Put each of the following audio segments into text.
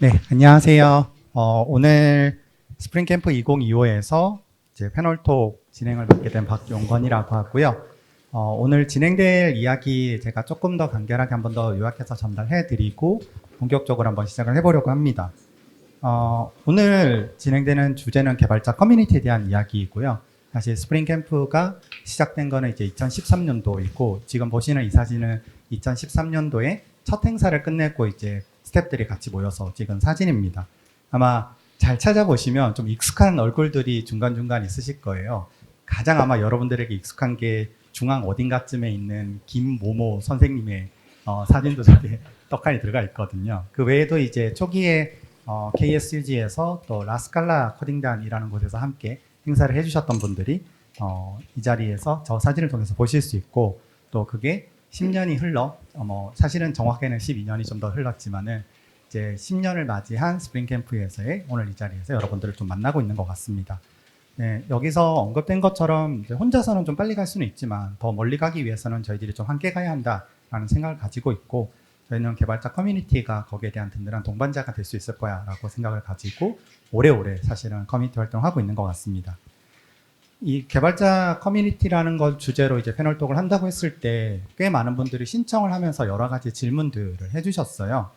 네, 안녕하세요. 오늘 스프링 캠프 2025에서 이제 패널톡 진행을 맡게 된 박용건이라고 하고요. 오늘 진행될 이야기 제가 조금 더 간결하게 한번 더 요약해서 전달해 드리고 본격적으로 한번 시작을 해보려고 합니다. 오늘 진행되는 주제는 개발자 커뮤니티에 대한 이야기이고요. 사실 스프링 캠프가 시작된 거는 이제 2013년도이고 지금 보시는 이 사진은 2013년도에 첫 행사를 끝내고 이제 스태프들이 같이 모여서 찍은 사진입니다. 아마 잘 찾아보시면 좀 익숙한 얼굴들이 중간중간 있으실 거예요. 가장 아마 여러분들에게 익숙한 게 중앙 어딘가쯤에 있는 김모모 선생님의 사진도 저기 떡하니 들어가 있거든요. 그 외에도 이제 초기에 KSUG에서 또 라스칼라 코딩단이라는 곳에서 함께 행사를 해주셨던 분들이 이 자리에서 저 사진을 통해서 보실 수 있고, 또 그게 10년이 흘러 사실은 정확하게는 12년이 좀 더 흘렀지만은 이제 10년을 맞이한 스프링 캠프에서의 오늘 이 자리에서 여러분들을 좀 만나고 있는 것 같습니다. 네, 여기서 언급된 것처럼 이제 혼자서는 좀 빨리 갈 수는 있지만 더 멀리 가기 위해서는 저희들이 좀 함께 가야 한다라는 생각을 가지고 있고, 저희는 개발자 커뮤니티가 거기에 대한 든든한 동반자가 될 수 있을 거야 라고 생각을 가지고 오래오래 사실은 커뮤니티 활동하고 있는 것 같습니다. 이 개발자 커뮤니티라는 걸 주제로 이제 패널톡을 한다고 했을 때 꽤 많은 분들이 신청을 하면서 여러 가지 질문들을 해주셨어요.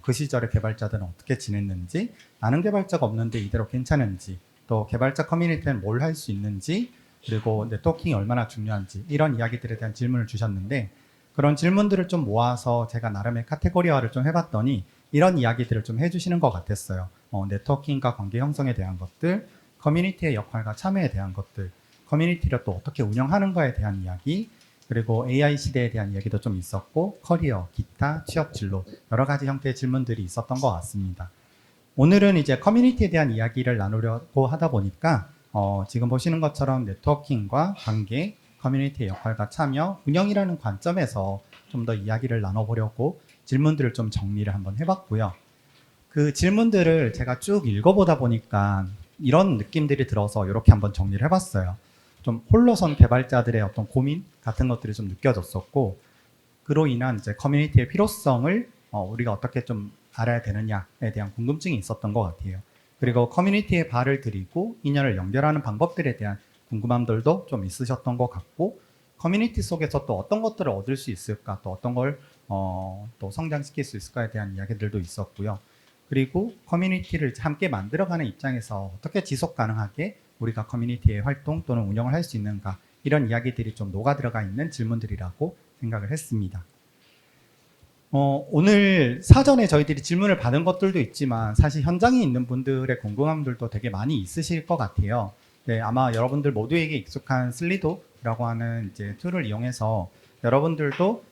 그 시절에 개발자들은 어떻게 지냈는지, 아는 개발자가 없는데 이대로 괜찮은지, 또 개발자 커뮤니티는 뭘 할 수 있는지, 그리고 네트워킹이 얼마나 중요한지, 이런 이야기들에 대한 질문을 주셨는데, 그런 질문들을 좀 모아서 제가 나름의 카테고리화를 좀 해봤더니 이런 이야기들을 좀 해주시는 것 같았어요. 네트워킹과 관계 형성에 대한 것들, 커뮤니티의 역할과 참여에 대한 것들, 커뮤니티를 또 어떻게 운영하는가에 대한 이야기, 그리고 AI 시대에 대한 이야기도 좀 있었고, 커리어, 기타, 취업 진로, 여러 가지 형태의 질문들이 있었던 것 같습니다. 오늘은 이제 커뮤니티에 대한 이야기를 나누려고 하다 보니까 지금 보시는 것처럼 네트워킹과 관계, 커뮤니티의 역할과 참여, 운영이라는 관점에서 좀 더 이야기를 나눠보려고 질문들을 좀 정리를 한번 해봤고요. 그 질문들을 제가 쭉 읽어보다 보니까 이런 느낌들이 들어서 이렇게 한번 정리를 해봤어요. 좀 홀로선 개발자들의 어떤 고민 같은 것들이 좀 느껴졌었고, 그로 인한 이제 커뮤니티의 필요성을 우리가 어떻게 좀 알아야 되느냐에 대한 궁금증이 있었던 것 같아요. 그리고 커뮤니티에 발을 들이고 인연을 연결하는 방법들에 대한 궁금함들도 좀 있으셨던 것 같고, 커뮤니티 속에서 또 어떤 것들을 얻을 수 있을까, 또 어떤 걸 또 성장시킬 수 있을까에 대한 이야기들도 있었고요. 그리고 커뮤니티를 함께 만들어가는 입장에서 어떻게 지속 가능하게 우리가 커뮤니티의 활동 또는 운영을 할 수 있는가, 이런 이야기들이 좀 녹아 들어가 있는 질문들이라고 생각을 했습니다. 오늘 사전에 저희들이 질문을 받은 것들도 있지만 사실 현장에 있는 분들의 궁금함들도 되게 많이 있으실 것 같아요. 네, 아마 여러분들 모두에게 익숙한 슬리도라고 하는 이제 툴을 이용해서 여러분들도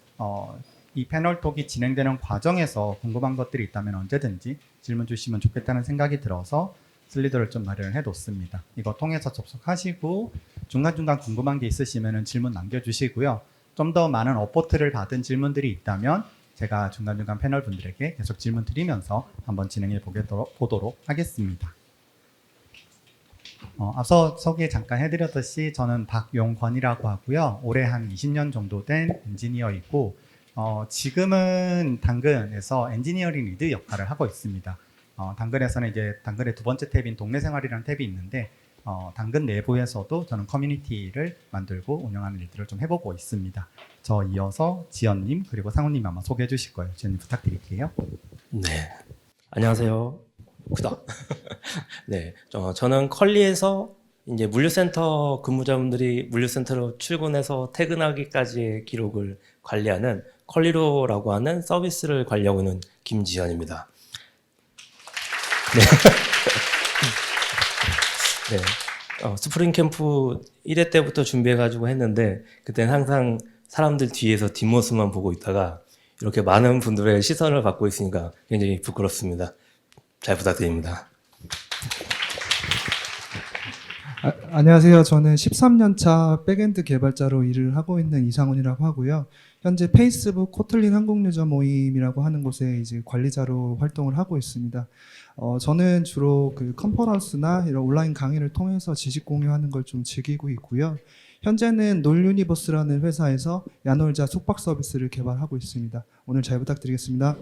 이 패널톡이 진행되는 과정에서 궁금한 것들이 있다면 언제든지 질문 주시면 좋겠다는 생각이 들어서 슬리도를 좀 마련을 해뒀습니다. 이거 통해서 접속하시고 중간중간 궁금한 게 있으시면 질문 남겨주시고요. 좀 더 많은 어포트를 받은 질문들이 있다면 제가 중간중간 패널 분들에게 계속 질문 드리면서 한번 진행해 보도록 하겠습니다. 앞서 소개 잠깐 해드렸듯이 저는 박용건이라고 하고요. 올해 한 20년 정도 된 엔지니어이고, 지금은 당근에서 엔지니어링 리드 역할을 하고 있습니다. 당근에서는 이제 당근의 두 번째 탭인 동네 생활이라는 탭이 있는데, 당근 내부에서도 저는 커뮤니티를 만들고 운영하는 일들을 좀 해보고 있습니다. 저 이어서 지연님 그리고 상훈님 아마 소개해 주실 거예요. 지연님 부탁드릴게요. 네, 안녕하세요. 구다. 네, 저는 컬리에서 이제 물류센터 근무자분들이 물류센터로 출근해서 퇴근하기까지의 기록을 관리하는 컬리로라고 하는 서비스를 관리하고 있는 김지현입니다. 네. 네. 스프링 캠프 1회 때부터 준비해가지고 했는데, 그때는 항상 사람들 뒤에서 뒷모습만 보고 있다가 이렇게 많은 분들의 시선을 받고 있으니까 굉장히 부끄럽습니다. 잘 부탁드립니다. 안녕하세요. 저는 13년차 백엔드 개발자로 일을 하고 있는 이상훈이라고 하고요. 현재 페이스북 코틀린 한국 유저 모임이라고 하는 곳에 이제 관리자로 활동을 하고 있습니다. 저는 주로 그 컨퍼런스나 이런 온라인 강의를 통해서 지식 공유하는 걸 좀 즐기고 있고요. 현재는 놀유니버스라는 회사에서 야놀자 숙박 서비스를 개발하고 있습니다. 오늘 잘 부탁드리겠습니다.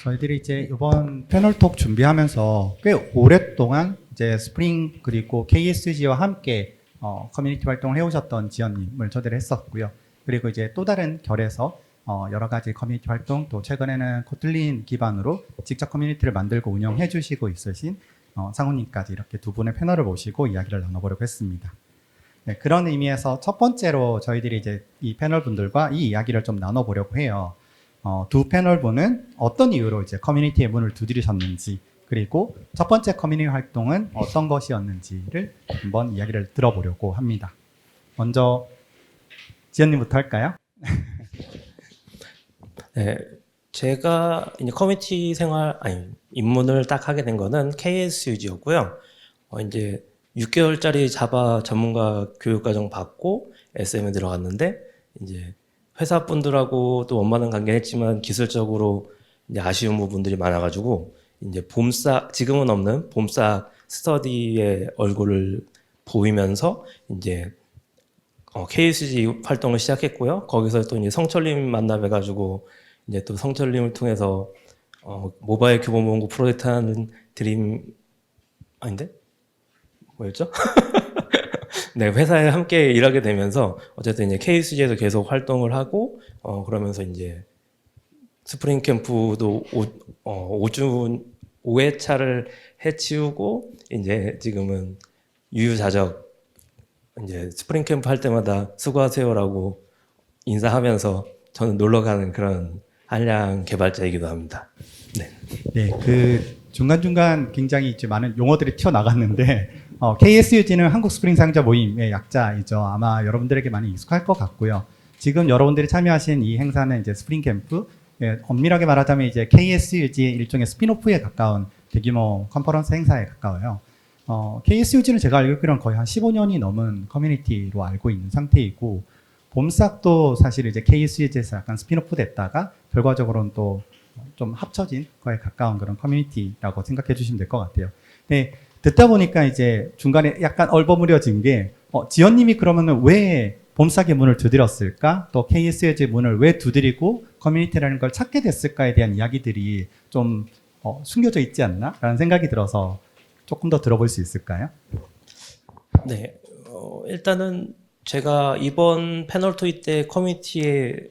저희들이 이제 이번 패널톡 준비하면서 꽤 오랫동안 이제 스프링 그리고 KSG와 함께 커뮤니티 활동을 해오셨던 지연님을 초대를 했었고요. 그리고 이제 또 다른 결에서 여러 가지 커뮤니티 활동, 또 최근에는 코틀린 기반으로 직접 커뮤니티를 만들고 운영해 주시고 있으신 상훈님까지 이렇게 두 분의 패널을 모시고 이야기를 나눠보려고 했습니다. 네, 그런 의미에서 첫 번째로 저희들이 이제 이 패널 분들과 이 이야기를 좀 나눠보려고 해요. 두 패널 분은 어떤 이유로 이제 커뮤니티의 문을 두드리셨는지, 그리고 첫 번째 커뮤니티 활동은 어떤 것이었는지를 한번 이야기를 들어보려고 합니다. 먼저 지연님부터 할까요? 네, 제가 이제 커뮤니티 생활, 입문을 딱 하게 된 거는 KSUG였고요. 이제 6개월짜리 자바 전문가 교육과정 받고 SM에 들어갔는데, 이제 회사 분들하고 또 원만한 관계는 했지만 기술적으로 이제 아쉬운 부분들이 많아가지고, 이제 봄싹, 지금은 없는 봄싹 스터디의 얼굴을 보이면서 이제 KSG 활동을 시작했고요. 거기서 또 이제 성철님 만나 뵈가지고 이제 또 성철님을 통해서 모바일 교보문고 프로젝트 하는 드림 아닌데 뭐였죠? 네, 회사에 함께 일하게 되면서 어쨌든 이제 KSG에서 계속 활동을 하고 그러면서 이제 스프링 캠프도 5회차를 해치우고 이제 지금은 유유자적 이제 스프링 캠프 할 때마다 수고하세요라고 인사하면서 저는 놀러 가는 그런 한량 개발자이기도 합니다. 네. 네, 그 중간중간 굉장히 이제 많은 용어들이 튀어나갔는데, KSUG는 한국 스프링 사용자 모임의 약자이죠. 아마 여러분들에게 많이 익숙할 것 같고요. 지금 여러분들이 참여하신 이 행사는 이제 스프링 캠프, 엄밀하게 말하자면 이제 KSUG의 일종의 스피노프에 가까운 대규모 컨퍼런스 행사에 가까워요. KSUG는 제가 알고 있기로는 거의 한 15년이 넘은 커뮤니티로 알고 있는 상태이고, 봄싹도 사실 이제 KSUG에서 약간 스피노프 됐다가 결과적으로는 또 좀 합쳐진 거에 가까운 그런 커뮤니티라고 생각해 주시면 될 것 같아요. 네, 듣다 보니까 이제 중간에 약간 얼버무려진 게, 지연님이 그러면은 왜 봄싹의 문을 두드렸을까? 또 KSUG 문을 왜 두드리고 커뮤니티라는 걸 찾게 됐을까에 대한 이야기들이 좀 숨겨져 있지 않나? 라는 생각이 들어서 조금 더 들어볼 수 있을까요? 네, 일단은 제가 이번 패널 토의 때 커뮤니티에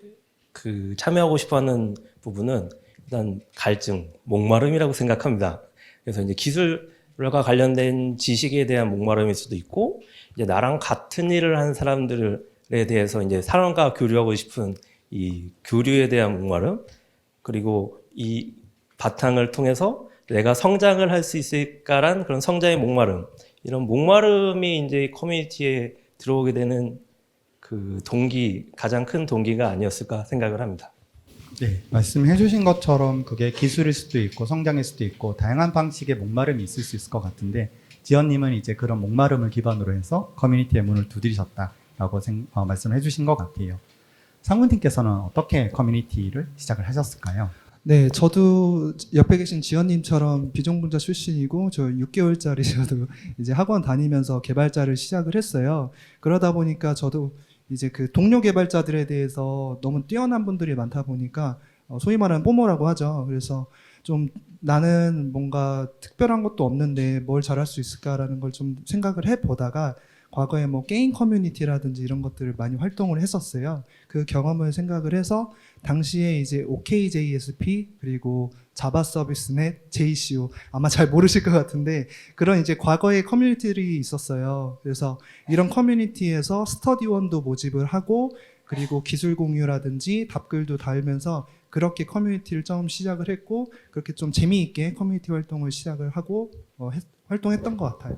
그 참여하고 싶어하는 부분은 일단 갈증, 목마름이라고 생각합니다. 그래서 이제 기술과 관련된 지식에 대한 목마름일 수도 있고, 이제 나랑 같은 일을 하는 사람들에 대해서 이제 사람과 교류하고 싶은 이 교류에 대한 목마름, 그리고 이 바탕을 통해서 내가 성장을 할 수 있을까란 그런 성장의 목마름, 이런 목마름이 이제 커뮤니티에 들어오게 되는 그 동기, 가장 큰 동기가 아니었을까 생각을 합니다. 네, 말씀해 주신 것처럼 그게 기술일 수도 있고 성장일 수도 있고 다양한 방식의 목마름이 있을 수 있을 것 같은데, 지연님은 이제 그런 목마름을 기반으로 해서 커뮤니티의 문을 두드리셨다라고 말씀해 주신 것 같아요. 상무님께서는 어떻게 커뮤니티를 시작을 하셨을까요? 네, 저도 옆에 계신 지연님처럼 비정분자 출신이고 저 6개월짜리 저도 이제 학원 다니면서 개발자를 시작을 했어요. 그러다 보니까 저도 이제 그 동료 개발자들에 대해서 너무 뛰어난 분들이 많다 보니까 소위 말하는 뽀모라고 하죠. 그래서 좀 나는 뭔가 특별한 것도 없는데 뭘 잘할 수 있을까라는 걸 좀 생각을 해보다가 과거에 뭐 게임 커뮤니티라든지 이런 것들을 많이 활동을 했었어요. 그 경험을 생각을 해서 당시에 이제 OKJSP 그리고 자바 서비스넷, JCO 아마 잘 모르실 것 같은데 그런 이제 과거의 커뮤니티들이 있었어요. 그래서 이런 커뮤니티에서 스터디원도 모집을 하고 그리고 기술 공유라든지 답글도 달면서 그렇게 커뮤니티를 처음 시작을 했고 그렇게 좀 재미있게 커뮤니티 활동을 시작을 하고 활동했던 것 같아요.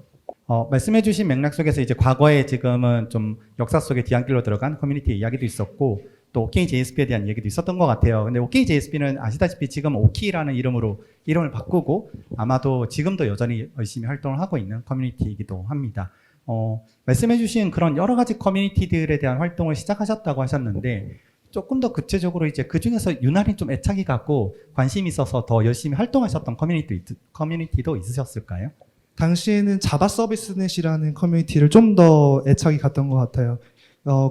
말씀해주신 맥락 속에서 이제 과거에 지금은 좀 역사 속에 뒤안길로 들어간 커뮤니티 이야기도 있었고 또 OKJSP에 대한 얘기도 있었던 것 같아요. 근데 OKJSP는 아시다시피 지금 오키라는 이름을 바꾸고 아마도 지금도 여전히 열심히 활동을 하고 있는 커뮤니티이기도 합니다. 말씀해주신 그런 여러 가지 커뮤니티들에 대한 활동을 시작하셨다고 하셨는데 조금 더 구체적으로 이제 그 중에서 유난히 좀 애착이 갖고 관심이 있어서 더 열심히 활동하셨던 커뮤니티도 있으셨을까요? 당시에는 자바 서비스넷이라는 커뮤니티를 좀 더 애착이 갔던 것 같아요.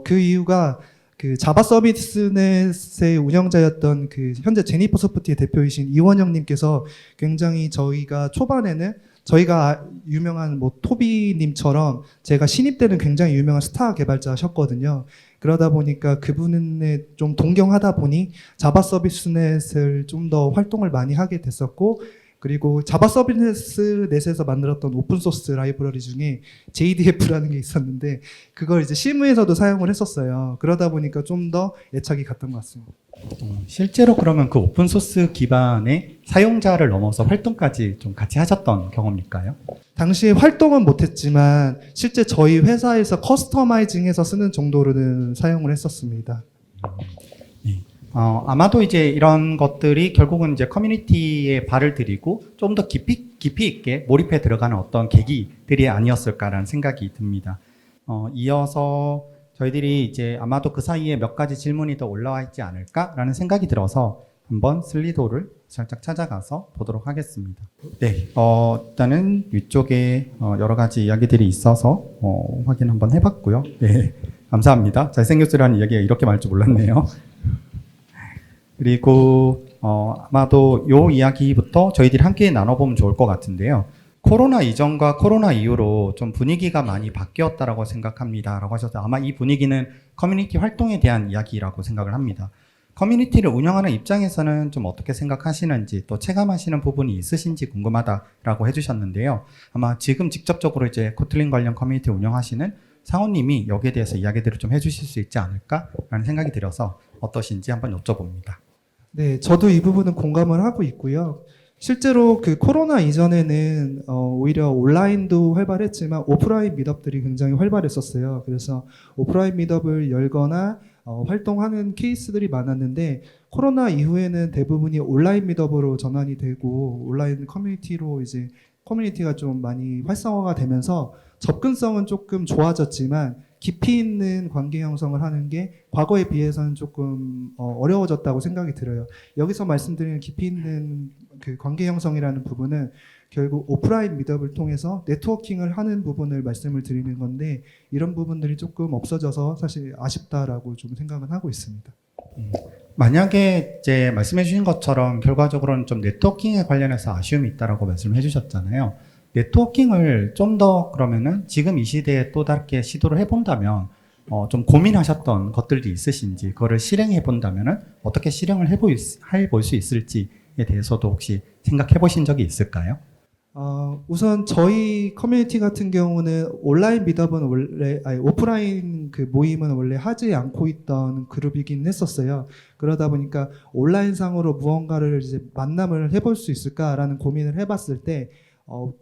그 이유가 그 자바 서비스넷의 운영자였던 그 현재 제니퍼 소프트의 대표이신 이원영님께서 굉장히 저희가 초반에는 저희가 유명한 뭐 토비님처럼 제가 신입 때는 굉장히 유명한 스타 개발자셨거든요. 그러다 보니까 그분에 좀 동경하다 보니 자바 서비스넷을 좀 더 활동을 많이 하게 됐었고, 그리고 자바 서비스넷에서 만들었던 오픈소스 라이브러리 중에 JDF라는 게 있었는데 그걸 이제 실무에서도 사용을 했었어요. 그러다 보니까 좀 더 애착이 갔던 것 같습니다. 실제로 그러면 그 오픈소스 기반의 사용자를 넘어서 활동까지 좀 같이 하셨던 경험일까요? 당시에 활동은 못했지만 실제 저희 회사에서 커스터마이징해서 쓰는 정도로는 사용을 했었습니다. 네. 아마도 이제 이런 것들이 결국은 이제 커뮤니티에 발을 들이고 좀 더 깊이 있게 몰입해 들어가는 어떤 계기들이 아니었을까라는 생각이 듭니다. 이어서 저희들이 이제 아마도 그 사이에 몇 가지 질문이 더 올라와 있지 않을까라는 생각이 들어서 한번 슬리도를 살짝 찾아가서 보도록 하겠습니다. 네, 일단은 위쪽에 여러 가지 이야기들이 있어서 확인 한번 해봤고요. 네, 감사합니다. 잘생겼으라는 이야기가 이렇게 많을 줄 몰랐네요. 그리고 아마도 요 이야기부터 저희들이 함께 나눠보면 좋을 것 같은데요. 코로나 이전과 코로나 이후로 좀 분위기가 많이 바뀌었다라고 생각합니다. 라고 하셔서 아마 이 분위기는 커뮤니티 활동에 대한 이야기라고 생각을 합니다. 커뮤니티를 운영하는 입장에서는 좀 어떻게 생각하시는지 또 체감하시는 부분이 있으신지 궁금하다라고 해주셨는데요. 아마 지금 직접적으로 이제 코틀린 관련 커뮤니티 운영하시는 상호님이 여기에 대해서 이야기들을 좀 해주실 수 있지 않을까라는 생각이 들어서 어떠신지 한번 여쭤봅니다. 네, 저도 이 부분은 공감을 하고 있고요. 실제로 그 코로나 이전에는 오히려 온라인도 활발했지만 오프라인 미덥들이 굉장히 활발했었어요. 그래서 오프라인 미덥을 열거나 활동하는 케이스들이 많았는데 코로나 이후에는 대부분이 온라인 미덥으로 전환이 되고 온라인 커뮤니티로 이제 커뮤니티가 좀 많이 활성화가 되면서 접근성은 조금 좋아졌지만 깊이 있는 관계 형성을 하는 게 과거에 비해서는 조금 어려워졌다고 생각이 들어요. 여기서 말씀드리는 깊이 있는 그 관계 형성이라는 부분은 결국 오프라인 미덥을 통해서 네트워킹을 하는 부분을 말씀을 드리는 건데 이런 부분들이 조금 없어져서 사실 아쉽다라고 좀 생각은 하고 있습니다. 만약에 이제 말씀해 주신 것처럼 결과적으로는 좀 네트워킹에 관련해서 아쉬움이 있다라고 말씀해 주셨잖아요. 네트워킹을 좀 더 그러면은 지금 이 시대에 또 다르게 시도를 해본다면 좀 고민하셨던 것들이 있으신지 그거를 실행해 본다면은 어떻게 실행을 해볼 수 있을지에 대해서도 혹시 생각해 보신 적이 있을까요? 우선 저희 커뮤니티 같은 경우는 온라인 미덥은 원래 오프라인 그 모임은 원래 하지 않고 있던 그룹이긴 했었어요. 그러다 보니까 온라인 상으로 무언가를 이제 만남을 해볼 수 있을까라는 고민을 해봤을 때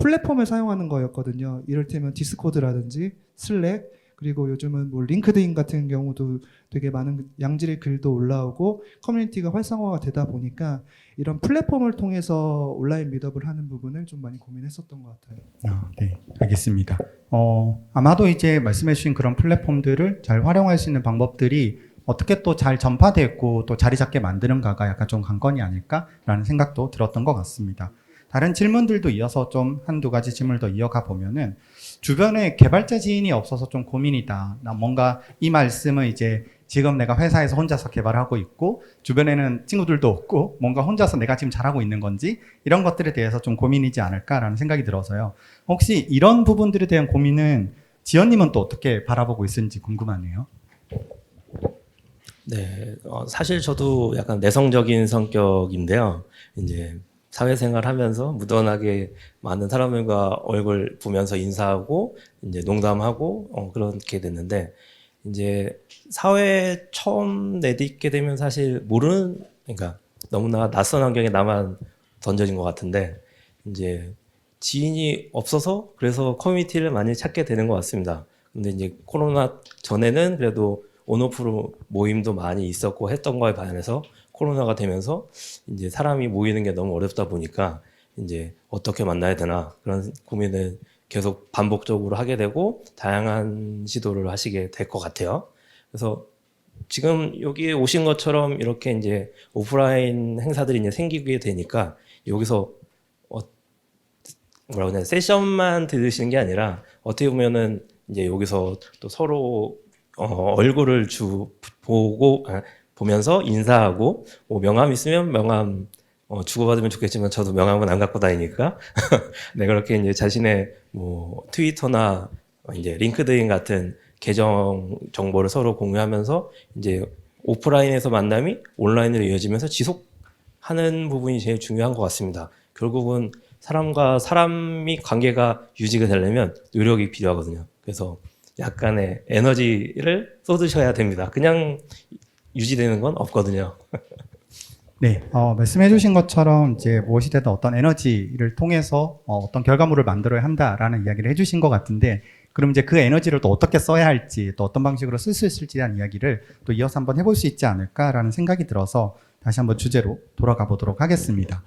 플랫폼을 사용하는 거였거든요. 이를테면 디스코드라든지 슬랙 그리고 요즘은 뭐 링크드인 같은 경우도 되게 많은 양질의 글도 올라오고 커뮤니티가 활성화가 되다 보니까 이런 플랫폼을 통해서 온라인 미덥을 하는 부분을 좀 많이 고민했었던 것 같아요. 네, 알겠습니다. 아마도 이제 말씀해 주신 그런 플랫폼들을 잘 활용할 수 있는 방법들이 어떻게 또 잘 전파됐고 또 자리 잡게 만드는가가 약간 좀 관건이 아닐까라는 생각도 들었던 것 같습니다. 다른 질문들도 이어서 좀 한두 가지 질문을 더 이어가 보면은 주변에 개발자 지인이 없어서 좀 고민이다. 나 뭔가 이 말씀은 이제 지금 내가 회사에서 혼자서 개발하고 있고 주변에는 친구들도 없고 뭔가 혼자서 내가 지금 잘하고 있는 건지 이런 것들에 대해서 좀 고민이지 않을까라는 생각이 들어서요. 혹시 이런 부분들에 대한 고민은 지연님은 또 어떻게 바라보고 있는지 궁금하네요. 네, 사실 저도 약간 내성적인 성격인데요. 이제 사회생활 하면서 무던하게 많은 사람들과 얼굴 보면서 인사하고 이제 농담하고 그렇게 됐는데 이제 사회에 처음 내딛게 되면 사실 그러니까 너무나 낯선 환경에 나만 던져진 것 같은데 이제 지인이 없어서 그래서 커뮤니티를 많이 찾게 되는 것 같습니다. 근데 이제 코로나 전에는 그래도 온오프로 모임도 많이 있었고 했던 거에 반해서 코로나가 되면서 이제 사람이 모이는 게 너무 어렵다 보니까 이제 어떻게 만나야 되나 그런 고민을 계속 반복적으로 하게 되고 다양한 시도를 하시게 될 것 같아요. 그래서 지금 여기에 오신 것처럼 이렇게 이제 오프라인 행사들이 이제 생기게 되니까 여기서 뭐라고 해야 되나 세션만 들으시는 게 아니라 어떻게 보면은 이제 여기서 또 서로 얼굴을 보면서 인사하고 뭐 명함 있으면 명함 주고받으면 좋겠지만 저도 명함은 안 갖고 다니니까 네, 그렇게 이제 자신의 뭐 트위터나 이제 링크드인 같은 계정 정보를 서로 공유하면서 이제 오프라인에서 만남이 온라인으로 이어지면서 지속하는 부분이 제일 중요한 것 같습니다. 결국은 사람과 사람이 관계가 유지가 되려면 노력이 필요하거든요. 그래서 약간의 에너지를 쏟으셔야 됩니다. 그냥 유지되는 건 없거든요. 네, 말씀해주신 것처럼 이제 무엇이 되든 어떤 에너지를 통해서 어떤 결과물을 만들어야 한다라는 이야기를 해주신 것 같은데, 그럼 이제 그 에너지를 또 어떻게 써야 할지, 또 어떤 방식으로 쓸 수 있을지에 대한 이야기를 또 이어서 한번 해볼 수 있지 않을까라는 생각이 들어서 다시 한번 주제로 돌아가 보도록 하겠습니다.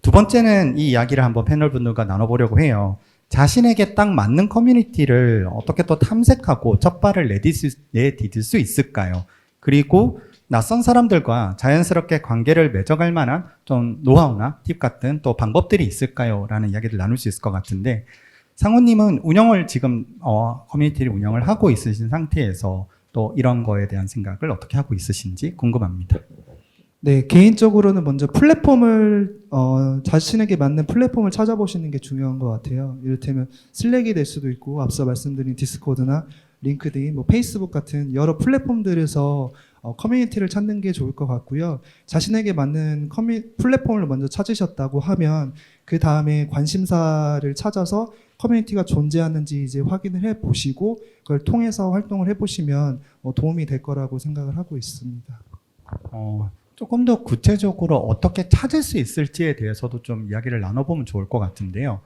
두 번째는 이 이야기를 한번 패널 분들과 나눠보려고 해요. 자신에게 딱 맞는 커뮤니티를 어떻게 또 탐색하고 첫 발을 내디딜 수 있을까요? 그리고 낯선 사람들과 자연스럽게 관계를 맺어갈 만한 좀 노하우나 팁 같은 또 방법들이 있을까요? 라는 이야기를 나눌 수 있을 것 같은데, 상우님은 운영을 지금 커뮤니티를 운영을 하고 있으신 상태에서 또 이런 거에 대한 생각을 어떻게 하고 있으신지 궁금합니다. 네, 개인적으로는 먼저 플랫폼을 자신에게 맞는 플랫폼을 찾아보시는 게 중요한 것 같아요. 이를테면 슬랙이 될 수도 있고, 앞서 말씀드린 디스코드나 링크드인, 뭐 페이스북 같은 여러 플랫폼들에서 커뮤니티를 찾는 게 좋을 것 같고요. 자신에게 맞는 플랫폼을 먼저 찾으셨다고 하면 그 다음에 관심사를 찾아서 커뮤니티가 존재하는지 이제 확인을 해 보시고 그걸 통해서 활동을 해 보시면 도움이 될 거라고 생각을 하고 있습니다. 조금 더 구체적으로 어떻게 찾을 수 있을지에 대해서도 좀 이야기를 나눠보면 좋을 것 같은데요.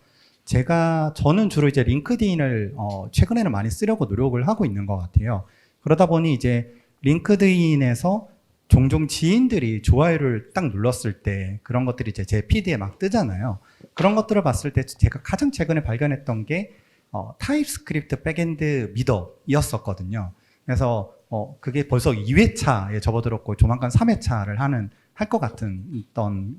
저는 주로 이제 링크드인을 최근에는 많이 쓰려고 노력을 하고 있는 것 같아요. 그러다 보니 이제 링크드인에서 종종 지인들이 좋아요를 딱 눌렀을 때 그런 것들이 이제 제 피드에 막 뜨잖아요. 그런 것들을 봤을 때 제가 가장 최근에 발견했던 게 타입스크립트 백엔드 미더이었었거든요. 그래서 그게 벌써 2회차에 접어들었고 조만간 3회차를 할 것 같은 어떤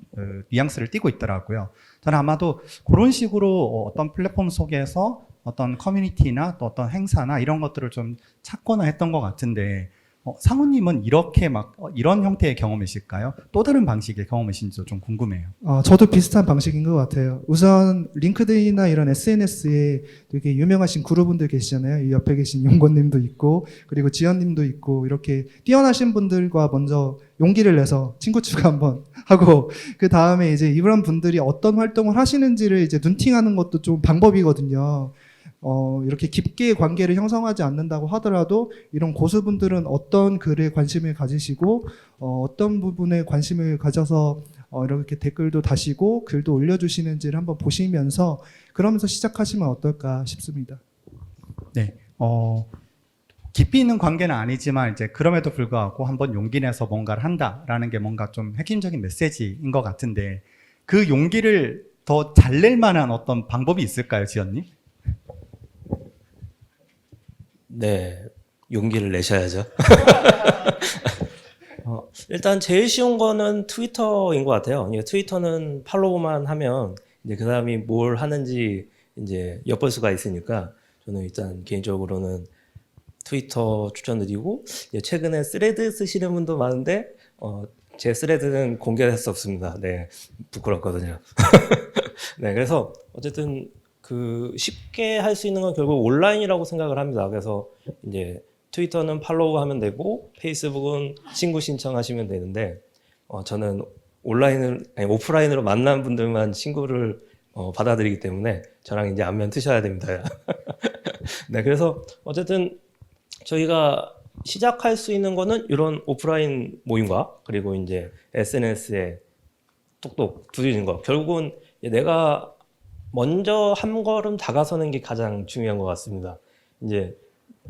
뉘앙스를 띠고 있더라고요. 저는 아마도 그런 식으로 어떤 플랫폼 속에서 어떤 커뮤니티나 또 어떤 행사나 이런 것들을 좀 찾거나 했던 것 같은데, 상우님은 이렇게 이런 형태의 경험이실까요? 또 다른 방식의 경험이신지도 좀 궁금해요. 저도 비슷한 방식인 것 같아요. 우선 링크드인이나 이런 SNS에 되게 유명하신 그룹분들 계시잖아요. 이 옆에 계신 용건님도 있고, 그리고 지연님도 있고, 이렇게 뛰어나신 분들과 먼저 용기를 내서 친구 추가 한번 하고, 그 다음에 이제 이런 분들이 어떤 활동을 하시는지를 이제 눈팅하는 것도 좀 방법이거든요. 이렇게 깊게 관계를 형성하지 않는다고 하더라도 이런 고수분들은 어떤 글에 관심을 가지시고 어떤 부분에 관심을 가져서 이렇게 댓글도 다시고 글도 올려주시는지를 한번 보시면서 그러면서 시작하시면 어떨까 싶습니다. 네, 깊이 있는 관계는 아니지만 이제 그럼에도 불구하고 한번 용기 내서 뭔가를 한다라는 게 뭔가 좀 핵심적인 메시지인 것 같은데, 그 용기를 더 잘 낼 만한 어떤 방법이 있을까요, 지연님? 네, 용기를 내셔야죠. 일단 제일 쉬운 거는 트위터인 것 같아요. 이게 트위터는 팔로우만 하면 이제 그 사람이 뭘 하는지 이제 엿볼 수가 있으니까 저는 일단 개인적으로는 트위터 추천드리고, 최근에 스레드 쓰시는 분도 많은데 제 스레드는 공개할 수 없습니다. 네, 부끄럽거든요. 네, 그래서 어쨌든 쉽게 할 수 있는 건 결국 온라인이라고 생각을 합니다. 그래서 이제 트위터는 팔로우 하면 되고 페이스북은 친구 신청하시면 되는데, 저는 오프라인으로 만난 분들만 친구를 받아들이기 때문에 저랑 이제 안면 트셔야 됩니다. 네, 그래서 어쨌든 저희가 시작할 수 있는 거는 이런 오프라인 모임과 그리고 이제 SNS에 똑똑 두드리는 거. 결국은 내가 먼저 한 걸음 다가서는 게 가장 중요한 것 같습니다. 이제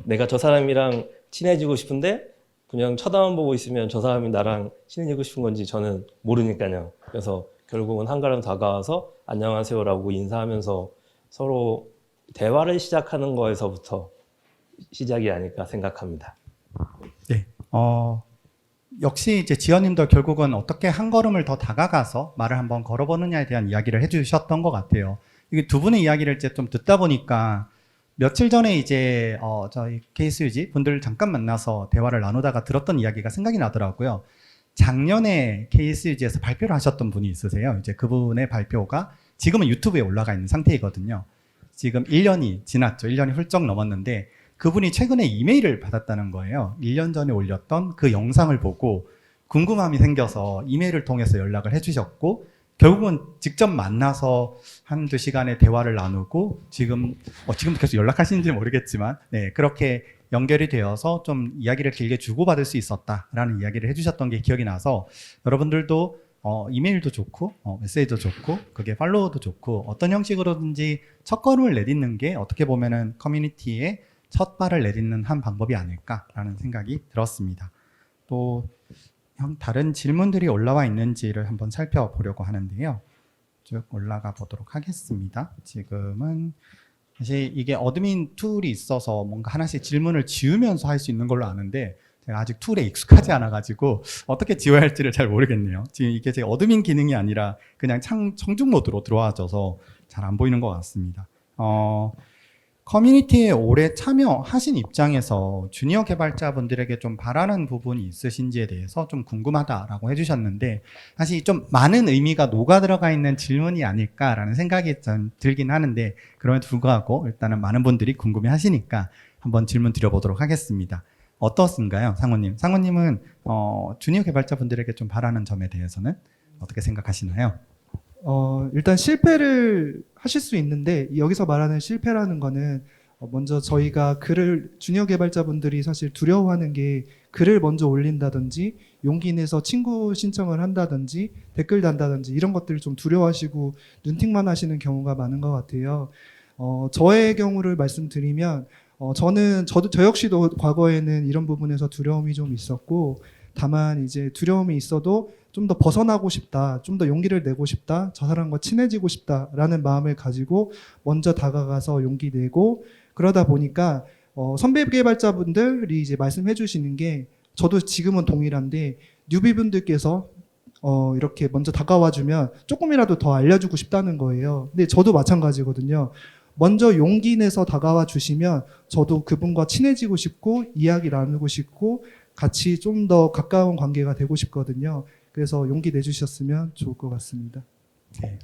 내가 저 사람이랑 친해지고 싶은데 그냥 쳐다만 보고 있으면 저 사람이 나랑 친해지고 싶은 건지 저는 모르니까요. 그래서 결국은 한 걸음 다가와서 안녕하세요라고 인사하면서 서로 대화를 시작하는 거에서부터 시작이 아닐까 생각합니다. 네, 역시 이제 지연님도 결국은 어떻게 한 걸음을 더 다가가서 말을 한번 걸어보느냐에 대한 이야기를 해주셨던 것 같아요. 이게 두 분의 이야기를 이제 좀 듣다 보니까 며칠 전에 이제 저희 KSUG 분들 잠깐 만나서 대화를 나누다가 들었던 이야기가 생각이 나더라고요. 작년에 KSUG에서 발표를 하셨던 분이 있으세요. 이제 그분의 발표가 지금은 유튜브에 올라가 있는 상태이거든요. 지금 1년이 지났죠. 1년이 훌쩍 넘었는데 그분이 최근에 이메일을 받았다는 거예요. 1년 전에 올렸던 그 영상을 보고 궁금함이 생겨서 이메일을 통해서 연락을 해주셨고 결국은 직접 만나서 한두 시간의 대화를 나누고 지금도 계속 연락하시는지 모르겠지만 네, 그렇게 연결이 되어서 좀 이야기를 길게 주고받을 수 있었다라는 이야기를 해주셨던 게 기억이 나서 여러분들도 이메일도 좋고 메시지도 좋고 그게 팔로우도 좋고 어떤 형식으로든지 첫걸음을 내딛는 게 어떻게 보면은 커뮤니티에 첫 발을 내딛는 한 방법이 아닐까라는 생각이 들었습니다. 또 다른 질문들이 올라와 있는지를 한번 살펴보려고 하는데요. 쭉 올라가 보도록 하겠습니다. 지금은 사실 이게 어드민 툴이 있어서 뭔가 하나씩 질문을 지우면서 할 수 있는 걸로 아는데 제가 아직 툴에 익숙하지 않아가지고 어떻게 지워야 할지를 잘 모르겠네요. 지금 이게 제 어드민 기능이 아니라 그냥 청중 모드로 들어와져서 잘 안 보이는 것 같습니다. 커뮤니티에 오래 참여하신 입장에서 주니어 개발자분들에게 좀 바라는 부분이 있으신지에 대해서 좀 궁금하다라고 해주셨는데 사실 좀 많은 의미가 녹아 들어가 있는 질문이 아닐까라는 생각이 좀 들긴 하는데 그럼에도 불구하고 일단은 많은 분들이 궁금해 하시니까 한번 질문 드려보도록 하겠습니다. 어떻습니까요, 상호님? 상호님은 주니어 개발자분들에게 좀 바라는 점에 대해서는 어떻게 생각하시나요? 일단 실패를 하실 수 있는데 여기서 말하는 실패라는 거는 먼저 저희가 주니어 개발자분들이 사실 두려워하는 게 글을 먼저 올린다든지 용기 내서 친구 신청을 한다든지 댓글 단다든지 이런 것들을 좀 두려워하시고 눈팅만 하시는 경우가 많은 것 같아요. 저의 경우를 말씀드리면 저 역시도 과거에는 이런 부분에서 두려움이 좀 있었고 다만 이제 두려움이 있어도 좀 더 벗어나고 싶다, 좀 더 용기를 내고 싶다, 저 사람과 친해지고 싶다라는 마음을 가지고 먼저 다가가서 용기 내고 그러다 보니까 선배 개발자분들이 이제 말씀해 주시는 게 저도 지금은 동일한데 뉴비분들께서 이렇게 먼저 다가와 주면 조금이라도 더 알려주고 싶다는 거예요. 근데 저도 마찬가지거든요. 먼저 용기 내서 다가와 주시면 저도 그분과 친해지고 싶고 이야기 나누고 싶고 같이 좀 더 가까운 관계가 되고 싶거든요. 그래서 용기 내주셨으면 좋을 것 같습니다. 네,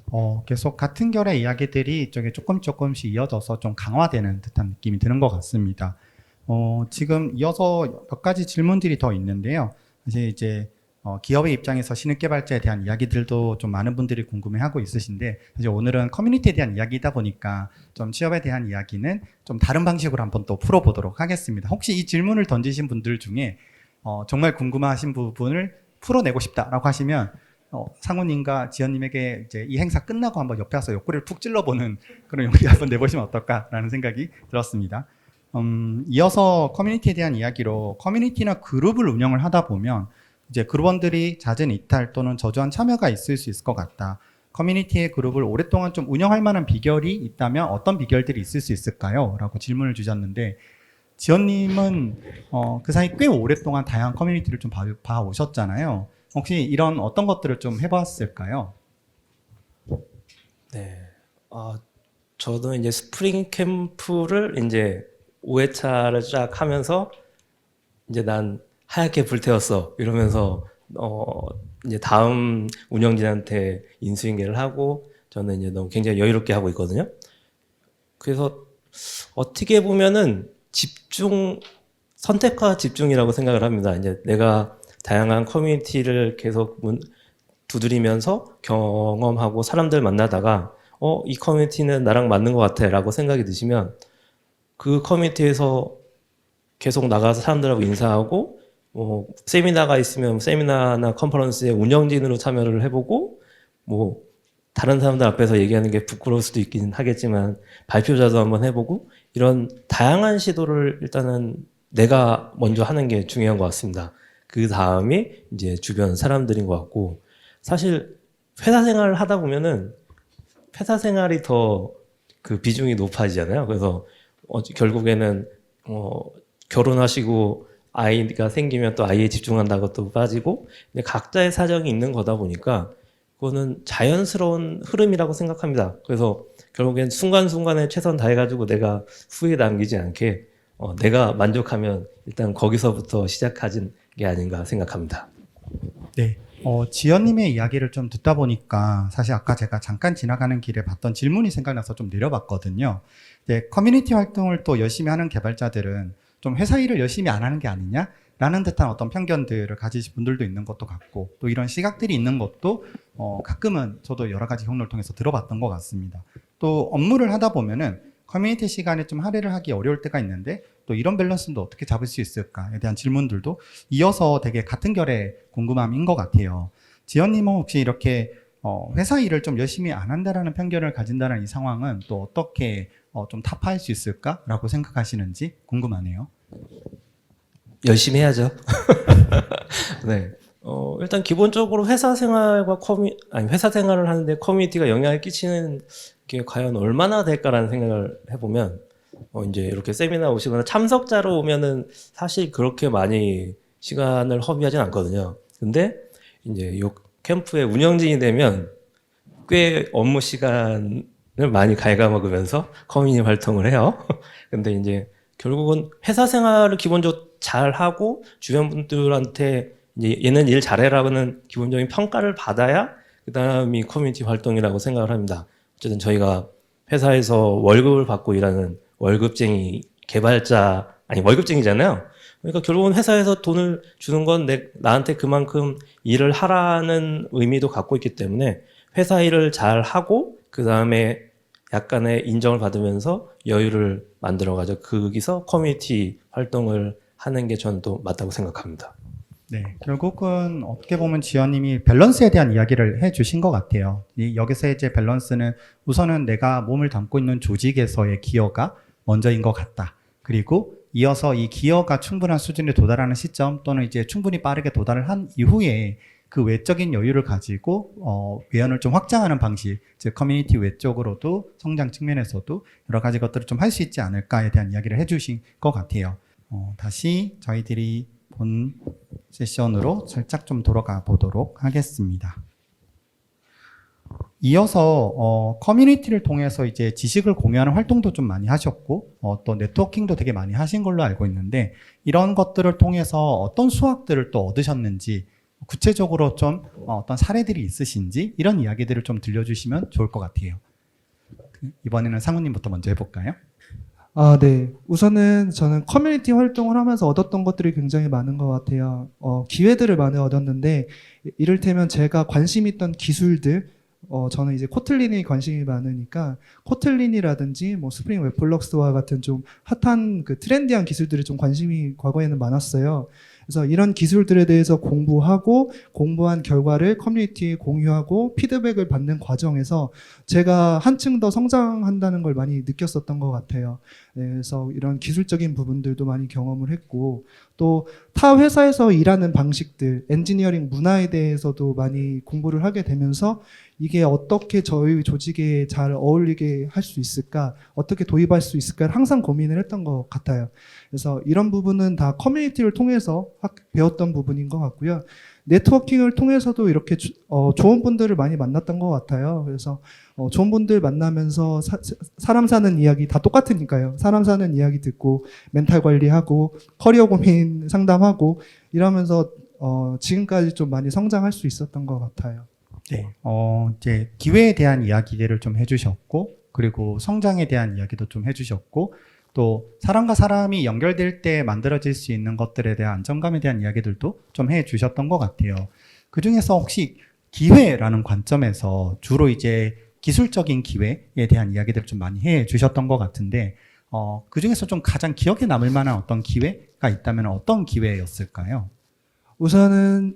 계속 같은 결의 이야기들이 이쪽에 조금씩 이어져서 좀 강화되는 듯한 느낌이 드는 것 같습니다. 지금 이어서 몇 가지 질문들이 더 있는데요. 사실 이제 기업의 입장에서 신입 개발자에 대한 이야기들도 좀 많은 분들이 궁금해하고 있으신데 사실 오늘은 커뮤니티에 대한 이야기이다 보니까 좀 취업에 대한 이야기는 좀 다른 방식으로 한번 또 풀어보도록 하겠습니다. 혹시 이 질문을 던지신 분들 중에 정말 궁금하신 부분을 풀어내고 싶다라고 하시면 상우님과 지연님에게 이제 이 행사 끝나고 한번 옆에 와서 옆구리를 푹 찔러보는 그런 용기 한번 내보시면 어떨까라는 생각이 들었습니다. 이어서 커뮤니티에 대한 이야기로 커뮤니티나 그룹을 운영을 하다 보면 이제 그룹원들이 잦은 이탈 또는 저조한 참여가 있을 수 있을 것 같다. 커뮤니티의 그룹을 오랫동안 좀 운영할 만한 비결이 있다면 어떤 비결들이 있을 수 있을까요? 라고 질문을 주셨는데 지연님은 그 사이 꽤 오랫동안 다양한 커뮤니티를 좀 봐오셨잖아요. 혹시 이런 어떤 것들을 좀 해봤을까요? 네. 저도 이제 스프링 캠프를 이제 5회차를 쫙 하면서 이제 난 하얗게 불태웠어 이러면서 이제 다음 운영진한테 인수인계를 하고 저는 이제 너무 굉장히 여유롭게 하고 있거든요. 그래서 어떻게 보면은 선택과 집중이라고 생각을 합니다. 이제 내가 다양한 커뮤니티를 계속 두드리면서 경험하고 사람들 만나다가 이 커뮤니티는 나랑 맞는 것 같아 라고 생각이 드시면 그 커뮤니티에서 계속 나가서 사람들하고 인사하고 세미나가 있으면 세미나나 컨퍼런스에 운영진으로 참여를 해보고 다른 사람들 앞에서 얘기하는 게 부끄러울 수도 있긴 하겠지만 발표자도 한번 해보고 이런 다양한 시도를 일단은 내가 먼저 하는 게 중요한 것 같습니다. 그 다음이 이제 주변 사람들인 것 같고 사실 회사 생활을 하다 보면은 회사 생활이 더 그 비중이 높아지잖아요. 그래서 결국에는 결혼하시고 아이가 생기면 또 아이에 집중한다고 또 빠지고 각자의 사정이 있는 거다 보니까 그거는 자연스러운 흐름이라고 생각합니다. 그래서 결국엔 순간순간에 최선 다해가지고 내가 후회 남기지 않게 내가 만족하면 일단 거기서부터 시작하는 게 아닌가 생각합니다. 네. 지연님의 이야기를 좀 듣다 보니까 사실 아까 제가 잠깐 지나가는 길에 봤던 질문이 생각나서 좀 내려봤거든요. 이제 커뮤니티 활동을 또 열심히 하는 개발자들은 좀 회사 일을 열심히 안 하는 게 아니냐? 라는 듯한 어떤 편견들을 가지신 분들도 있는 것도 같고, 또 이런 시각들이 있는 것도 가끔은 저도 여러 가지 경로를 통해서 들어봤던 것 같습니다. 또 업무를 하다 보면은 커뮤니티 시간에 좀 할애를 하기 어려울 때가 있는데, 또 이런 밸런스도 어떻게 잡을 수 있을까에 대한 질문들도 이어서 되게 같은 결의 궁금함인 것 같아요. 지연님은 혹시 이렇게 회사 일을 좀 열심히 안 한다라는 편견을 가진다는 이 상황은 또 어떻게 좀 타파할 수 있을까라고 생각하시는지 궁금하네요. 열심히 해야죠. 네. 일단 기본적으로 회사 생활과 회사 생활을 하는데 커뮤니티가 영향을 끼치는 게 과연 얼마나 될까라는 생각을 해보면, 이제 이렇게 세미나 오시거나 참석자로 오면은 사실 그렇게 많이 시간을 허비하진 않거든요. 근데 이제 요 캠프의 운영진이 되면 꽤 업무 시간을 많이 갉아먹으면서 커뮤니티 활동을 해요. 근데 이제 결국은 회사 생활을 기본적으로 잘 하고 주변 분들한테 이제 얘는 일 잘해라는 기본적인 평가를 받아야 그 다음이 커뮤니티 활동이라고 생각을 합니다. 어쨌든 저희가 회사에서 월급을 받고 일하는 월급쟁이 월급쟁이잖아요. 그러니까 결국은 회사에서 돈을 주는 건 나한테 그만큼 일을 하라는 의미도 갖고 있기 때문에 회사 일을 잘 하고 그 다음에 약간의 인정을 받으면서 여유를 만들어가지고 거기서 커뮤니티 활동을 하는 게 저는 또 맞다고 생각합니다. 네, 결국은 어떻게 보면 지연님이 밸런스에 대한 이야기를 해주신 것 같아요. 여기서의 이제 밸런스는 우선은 내가 몸을 담고 있는 조직에서의 기여가 먼저인 것 같다. 그리고 이어서 이 기여가 충분한 수준에 도달하는 시점 또는 이제 충분히 빠르게 도달을 한 이후에 그 외적인 여유를 가지고 외연을 좀 확장하는 방식, 즉 커뮤니티 외적으로도 성장 측면에서도 여러 가지 것들을 좀 할 수 있지 않을까에 대한 이야기를 해주신 것 같아요. 다시 저희들이 본 세션으로 살짝 좀 돌아가 보도록 하겠습니다. 이어서 커뮤니티를 통해서 이제 지식을 공유하는 활동도 좀 많이 하셨고 또 네트워킹도 되게 많이 하신 걸로 알고 있는데, 이런 것들을 통해서 어떤 수확들을 또 얻으셨는지, 구체적으로 좀 어떤 사례들이 있으신지 이런 이야기들을 좀 들려주시면 좋을 것 같아요. 이번에는 상우님부터 먼저 해볼까요? 네. 우선은 저는 커뮤니티 활동을 하면서 얻었던 것들이 굉장히 많은 것 같아요. 기회들을 많이 얻었는데, 이를테면 제가 관심 있던 기술들, 저는 이제 코틀린에 관심이 많으니까, 코틀린이라든지, 스프링 웹플럭스와 같은 좀 핫한 그 트렌디한 기술들이 좀 관심이 과거에는 많았어요. 그래서 이런 기술들에 대해서 공부한 결과를 커뮤니티에 공유하고 피드백을 받는 과정에서 제가 한층 더 성장한다는 걸 많이 느꼈었던 것 같아요. 네, 그래서 이런 기술적인 부분들도 많이 경험을 했고, 또 타 회사에서 일하는 방식들, 엔지니어링 문화에 대해서도 많이 공부를 하게 되면서 이게 어떻게 저희 조직에 잘 어울리게 할 수 있을까, 어떻게 도입할 수 있을까를 항상 고민을 했던 것 같아요. 그래서 이런 부분은 다 커뮤니티를 통해서 배웠던 부분인 것 같고요. 네트워킹을 통해서도 이렇게 좋은 분들을 많이 만났던 것 같아요. 그래서 좋은 분들 만나면서 사람 사는 이야기 다 똑같으니까요. 사람 사는 이야기 듣고 멘탈 관리하고 커리어 고민 상담하고 이러면서 지금까지 좀 많이 성장할 수 있었던 것 같아요. 네, 이제 기회에 대한 이야기들을 좀 해주셨고, 그리고 성장에 대한 이야기도 좀 해주셨고, 또 사람과 사람이 연결될 때 만들어질 수 있는 것들에 대한 안정감에 대한 이야기들도 좀 해주셨던 것 같아요. 그 중에서 혹시 기회라는 관점에서 주로 이제 기술적인 기회에 대한 이야기들을 좀 많이 해주셨던 것 같은데, 그 중에서 좀 가장 기억에 남을 만한 어떤 기회가 있다면 어떤 기회였을까요? 우선은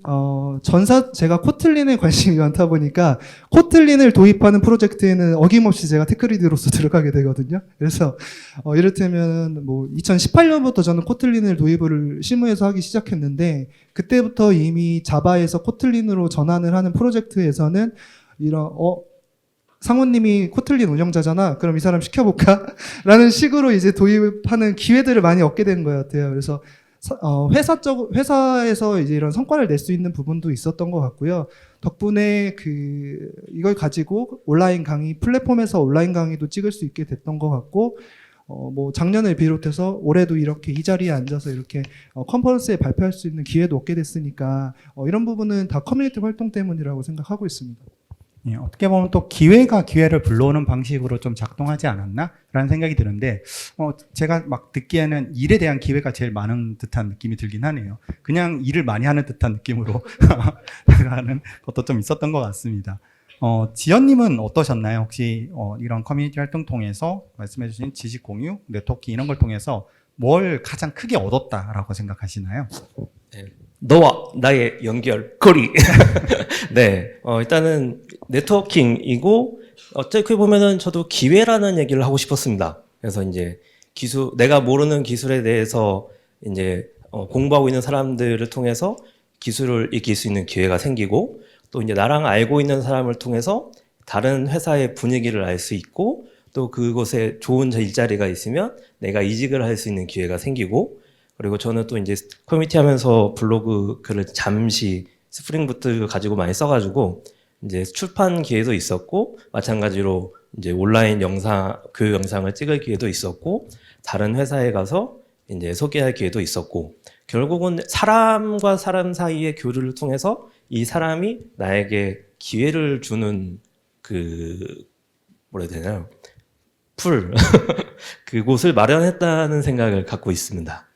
제가 코틀린에 관심이 많다 보니까 코틀린을 도입하는 프로젝트에는 어김없이 제가 테크리드로서 들어가게 되거든요. 그래서 이를테면 2018년부터 저는 코틀린을 도입을 실무에서 하기 시작했는데, 그때부터 이미 자바에서 코틀린으로 전환을 하는 프로젝트에서는 이런 상호님이 코틀린 운영자잖아, 그럼 이 사람 시켜볼까? 라는 식으로 이제 도입하는 기회들을 많이 얻게 된 것 같아요. 그래서 회사에서 이제 이런 성과를 낼 수 있는 부분도 있었던 것 같고요. 덕분에 이걸 가지고 온라인 강의 플랫폼에서 온라인 강의도 찍을 수 있게 됐던 것 같고, 뭐 작년을 비롯해서 올해도 이렇게 이 자리에 앉아서 이렇게 컨퍼런스에 발표할 수 있는 기회도 얻게 됐으니까 이런 부분은 다 커뮤니티 활동 때문이라고 생각하고 있습니다. 예, 어떻게 보면 또 기회가 기회를 불러오는 방식으로 좀 작동하지 않았나라는 생각이 드는데, 제가 막 듣기에는 일에 대한 기회가 제일 많은 듯한 느낌이 들긴 하네요. 그냥 일을 많이 하는 듯한 느낌으로 나가는 것도 좀 있었던 것 같습니다. 지연님은 어떠셨나요? 혹시 이런 커뮤니티 활동 통해서 말씀해주신 지식 공유, 네트워킹 이런 걸 통해서 뭘 가장 크게 얻었다라고 생각하시나요? 너와 나의 연결고리. 네, 일단은 네트워킹이고 어떻게 보면은 저도 기회라는 얘기를 하고 싶었습니다. 그래서 이제 내가 모르는 기술에 대해서 이제 공부하고 있는 사람들을 통해서 기술을 익힐 수 있는 기회가 생기고, 또 이제 나랑 알고 있는 사람을 통해서 다른 회사의 분위기를 알 수 있고, 또 그곳에 좋은 일자리가 있으면 내가 이직을 할 수 있는 기회가 생기고, 그리고 저는 또 이제 커뮤니티 하면서 블로그 글을 잠시 스프링 부트 가지고 많이 써가지고 이제 출판 기회도 있었고, 마찬가지로 이제 온라인 교육 영상을 찍을 기회도 있었고, 다른 회사에 가서 이제 소개할 기회도 있었고, 결국은 사람과 사람 사이의 교류를 통해서 이 사람이 나에게 기회를 주는 뭐라 해야 되나요? 그곳을 마련했다는 생각을 갖고 있습니다.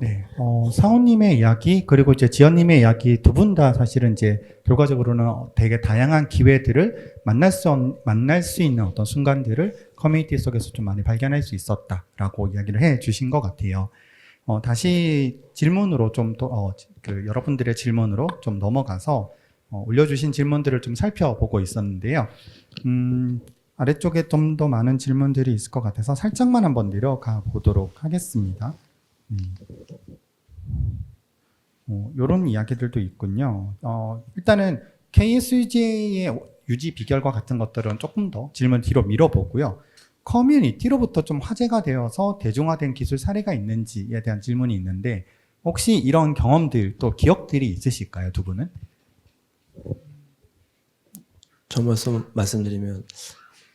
네, 사원님의 이야기 그리고 이제 지연님의 이야기 두 분 다 사실은 이제 결과적으로는 되게 다양한 기회들을 만날 수 있는 어떤 순간들을 커뮤니티 속에서 좀 많이 발견할 수 있었다라고 이야기를 해주신 것 같아요. 다시 질문으로 좀 더 여러분들의 질문으로 좀 넘어가서 올려주신 질문들을 좀 살펴보고 있었는데요. 아래쪽에 좀 더 많은 질문들이 있을 것 같아서 살짝만 한번 내려가 보도록 하겠습니다. 이런 이야기들도 있군요. 일단은 KSUJ의 유지 비결과 같은 것들은 조금 더 질문 뒤로 밀어보고요. 커뮤니티로부터 좀 화제가 되어서 대중화된 기술 사례가 있는지에 대한 질문이 있는데, 혹시 이런 경험들 또 기억들이 있으실까요, 두 분은? 저 말씀드리면